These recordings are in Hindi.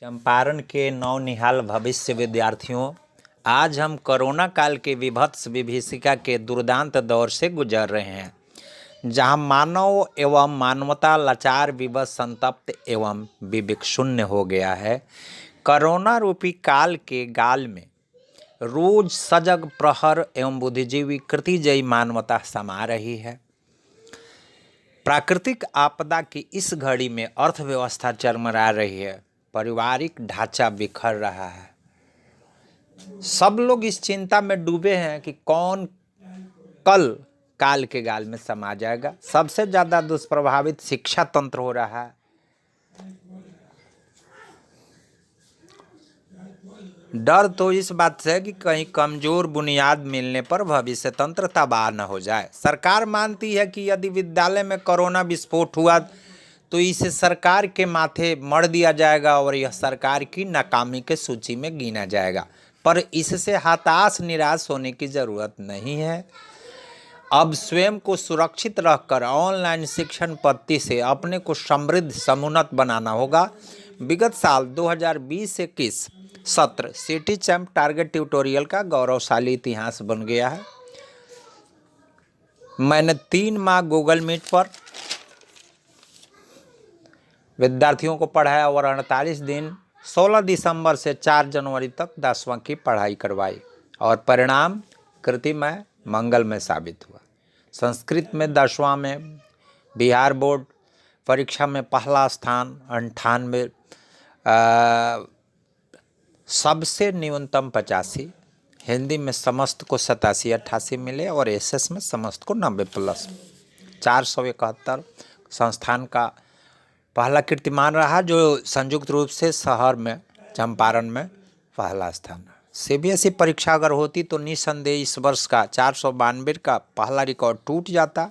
चंपारण के नौनिहाल भविष्य विद्यार्थियों, आज हम कोरोना काल के विभत्स विभीषिका के दुर्दांत दौर से गुजर रहे हैं, जहां मानव एवं मानवता लाचार, विवश, संतप्त एवं विवेक शून्य हो गया है। कोरोना रूपी काल के गाल में रोज सजग प्रहर एवं बुद्धिजीवी कृतिजयी मानवता समा रही है। प्राकृतिक आपदा की इस घड़ी में अर्थव्यवस्था चरमरा रही है, पारिवारिक ढांचा बिखर रहा है। सब लोग इस चिंता में डूबे हैं कि कौन कल काल के गाल में समा जाएगा। सबसे ज्यादा दुष्प्रभावित शिक्षा तंत्र हो रहा है। डर तो इस बात से है कि कहीं कमजोर बुनियाद मिलने पर भविष्य तंत्र तबाह न हो जाए। सरकार मानती है कि यदि विद्यालय में कोरोना विस्फोट हुआ तो इसे सरकार के माथे मढ़ दिया जाएगा और यह सरकार की नाकामी के सूची में गिना जाएगा, पर इससे हताश निराश होने की जरूरत नहीं है। अब स्वयं को सुरक्षित रखकर ऑनलाइन शिक्षण पद्धति से अपने को समृद्ध समुन्नत बनाना होगा। विगत साल 2020-21 सत्र सिटी चैंप टारगेट ट्यूटोरियल का गौरवशाली इतिहास बन गया है। मैंने 3 माह गूगल मीट पर विद्यार्थियों को पढ़ाया और 48 दिन 16 दिसंबर से 4 जनवरी तक 10वां की पढ़ाई करवाई और परिणाम कृतिमय मंगलमय साबित हुआ। संस्कृत में 10वां में बिहार बोर्ड परीक्षा में पहला स्थान 98, सबसे न्यूनतम 85, हिंदी में समस्त को 87-88 मिले और एसएस में समस्त को 90+, 471 संस्थान का पहला कीर्तिमान रहा, जो संयुक्त रूप से शहर में चंपारण में पहला स्थान है। सीबीएसई परीक्षा अगर होती तो निसंदेह इस वर्ष का 492 का पहला रिकॉर्ड टूट जाता।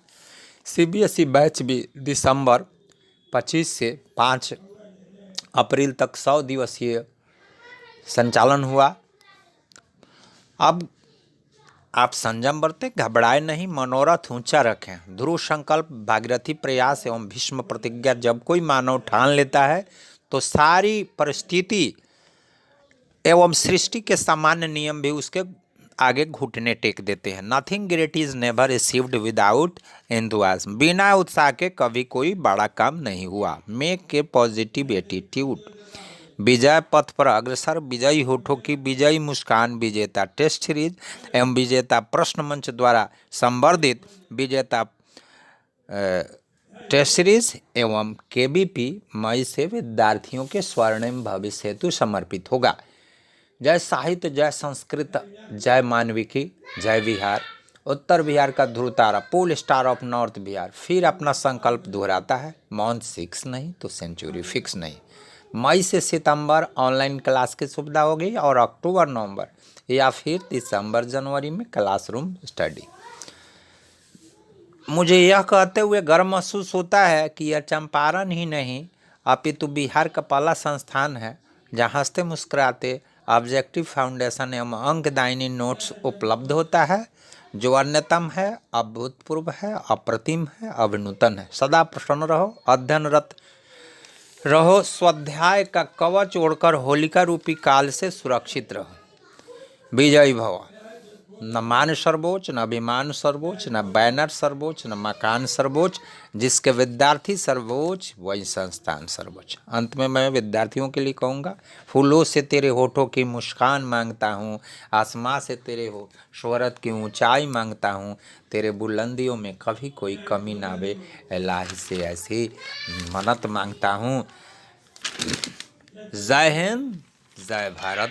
सीबीएसई बैच भी दिसंबर 25 से 5 अप्रैल तक 100 दिवसीय संचालन हुआ। अब आप संयम बरतें, घबराए नहीं, मनोरथ ऊंचा रखें। ध्रुव संकल्प, भागीरथी प्रयास एवं भीष्म प्रतिज्ञा जब कोई मानव ठान लेता है तो सारी परिस्थिति एवं सृष्टि के सामान्य नियम भी उसके आगे घुटने टेक देते हैं। Nothing great is never achieved without enthusiasm. बिना उत्साह के कभी कोई बड़ा काम नहीं हुआ। Make a positive attitude. विजय पथ पर अग्रसर, विजयी होठों की विजयी मुस्कान, विजेता टेस्ट सीरीज एवं विजेता प्रश्न मंच द्वारा संवर्धित विजेता टेस्ट सीरीज एवं केबीपी मई से विद्यार्थियों के स्वर्णिम भविष्य हेतु समर्पित होगा। जय साहित्य, जय संस्कृत, जय मानविकी, जय बिहार। उत्तर बिहार का ध्रुव तारा, pole star of north Bihar फिर अपना संकल्प दोहराता है। माउंट 6 नहीं तो सेंचुरी फिक्स नहीं। मई से सितंबर ऑनलाइन क्लास की सुविधा होगी और अक्टूबर नवंबर या फिर दिसंबर जनवरी में क्लासरूम स्टडी। मुझे यह कहते हुए गर्व महसूस होता है कि यह चंपारण ही नहीं अपितु बिहार का पहला संस्थान है जहां हंसते मुस्कुराते ऑब्जेक्टिव फाउंडेशन एवं अंकदायिनी नोट्स उपलब्ध होता है, जो अन्यतम है, अभूतपूर्व है, अप्रतिम है, अभिनूतन है। सदा प्रसन्न रहो, अध्ययनरत रहो, स्वाध्याय का कवच ओढ़कर होलिका रूपी काल से सुरक्षित रहो। विजयी भव। न मान सर्वोच्च, न अभिमान सर्वोच्च, न बैनर सर्वोच्च, न मकान सर्वोच्च। जिसके विद्यार्थी सर्वोच्च वही संस्थान सर्वोच्च। अंत में मैं विद्यार्थियों के लिए कहूँगा, फूलों से तेरे होठों की मुस्कान मांगता हूँ, आसमां से तेरे हो शोहरत की ऊंचाई मांगता हूँ, तेरे बुलंदियों में कभी कोई कमी ना आवे, इलाही से ऐसी मन्नत मांगता हूँ। जय हिंद, जय भारत।